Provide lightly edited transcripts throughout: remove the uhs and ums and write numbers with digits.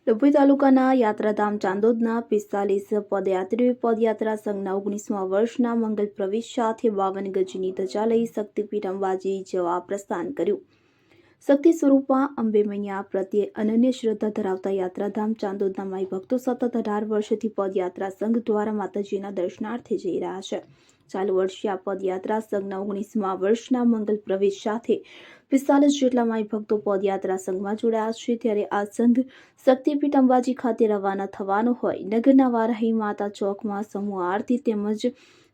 ડભોઈ તાલુકાના યાત્રાધામ ચાંદોદના 45 પદયાત્રીઓએ પદયાત્રા સંઘના 19મા વર્ષના મંગલ પ્રવેશ સાથે 52 ગજની ધજા લઈ શક્તિપીઠ અંબાજી જવા પ્રસ્થાન કર્યું। શક્તિ સ્વરૂપા અંબે મૈયા પ્રત્યે અનન્ય શ્રદ્ધા ધરાવતા યાત્રાધામ ચાંદોદના માઈ ભક્તો સતત 18 વર્ષથી પદયાત્રા સંઘ દ્વારા માતાજીના દર્શનાર્થે જઈ રહ્યા છે। ચાલુ વર્ષે આ પદયાત્રા સંઘના 19મા વર્ષના મંગલ પ્રવેશ સાથે 45 જેટલા માઈ ભક્તો પદયાત્રા સંઘમાં જોડાયા છે। ત્યારે આ સંઘ શક્તિપીઠ અંબાજી ખાતે રવાના થવાનો હોય નગરના વારાહી માતા ચોકમાં સમૂહ આરતી તેમજ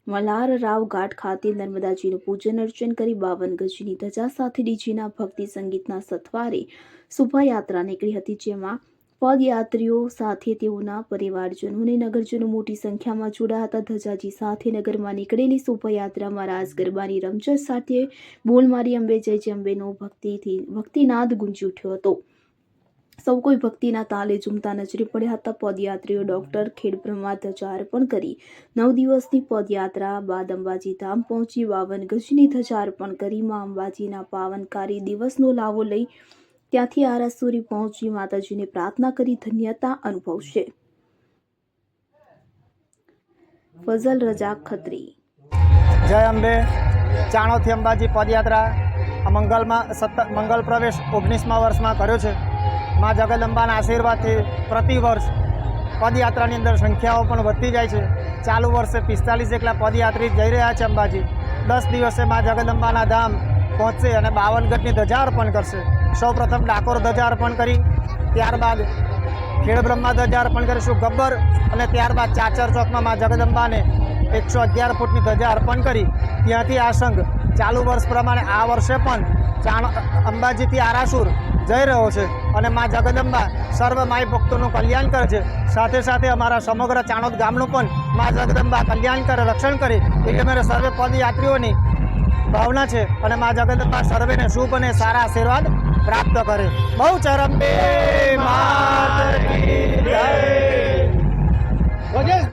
મલ્હાર રાવ ઘાટ ખાતે નર્મદાજીનું પૂજન અર્ચન કરી 52 ગજની ધજા સાથે ડીજેના ભક્તિ સંગીતના સથવારે શોભાયાત્રા નીકળી હતી, જેમાં પદયાત્રીઓ સાથે તેઓના પરિવારજનો અને નગરજનો મોટી સંખ્યામાં જોડાયા હતા। ધજાજી સાથે નગરમાં નીકળેલી શોભાયાત્રામાં રાસ ગરબાની રમઝટ સાથે બોલ મારી અંબે જય જય અંબેનો ભક્તિનાદ ગુંજી ઉઠ્યો હતો। સૌ કોઈ ભક્તિના તાલે ઝૂમતા નજરે પડ્યા હતા। પદયાત્રીઓ ડોક્ટર ખેડબ્રહ્મા ધજા અર્પણ કરી 9 દિવસની પદયાત્રા બાદ અંબાજી ધામ પહોંચી 52 ગજની ધજા અર્પણ કરી માં અંબાજીના પાવનકારી દિવસનો લાવો લઈ ત્યાંથી આરાસુરી પહોંચી માતાજીને પ્રાર્થના કરી ધન્યતા અનુભવશે। ફઝલ રજા ખત્રી। જય અંબે। ચાણોદથી અંબાજી પદયાત્રા મંગલ પ્રવેશ 19મા વર્ષમાં કર્યો છે। મા જગદંબાના આશીર્વાદથી પ્રતિ વર્ષ પદયાત્રાની અંદર સંખ્યાઓ પણ વધતી જાય છે। ચાલુ વર્ષે 45 જેટલા પદયાત્રી જઈ રહ્યા છે અંબાજી। 10 દિવસે મા જગદંબાના ધામ પહોંચશે અને 52 ગજની ધજા અર્પણ કરશે। સૌપ્રથમ ડાકોર ધજા અર્પણ કરી, ત્યારબાદ ખેડબ્રહ્મા ધજા અર્પણ કરીશું ગબ્બર, અને ત્યારબાદ ચાચર ચોકમાં મા જગદંબાને 111 ફૂટની ધજા અર્પણ કરી ત્યાંથી આ સંઘ ચાલુ વર્ષ પ્રમાણે આ વર્ષે પણ અંબાજીથી આરાસુર જઈ રહ્યો છે અને મા જગદંબા સર્વ માઈ ભક્તોનું કલ્યાણ કરે છે। સાથે સાથે અમારા સમગ્ર ચાણોદ ગામનું પણ મા જગદંબા કલ્યાણ કરે, રક્ષણ કરે એટલે અમારે સર્વે પદયાત્રીઓની ભાવના છે અને મા જગદંબા સર્વેને શુભ અને સારા આશીર્વાદ પ્રાપ્ત કરે। બહુ ચરંબે માત કી જય।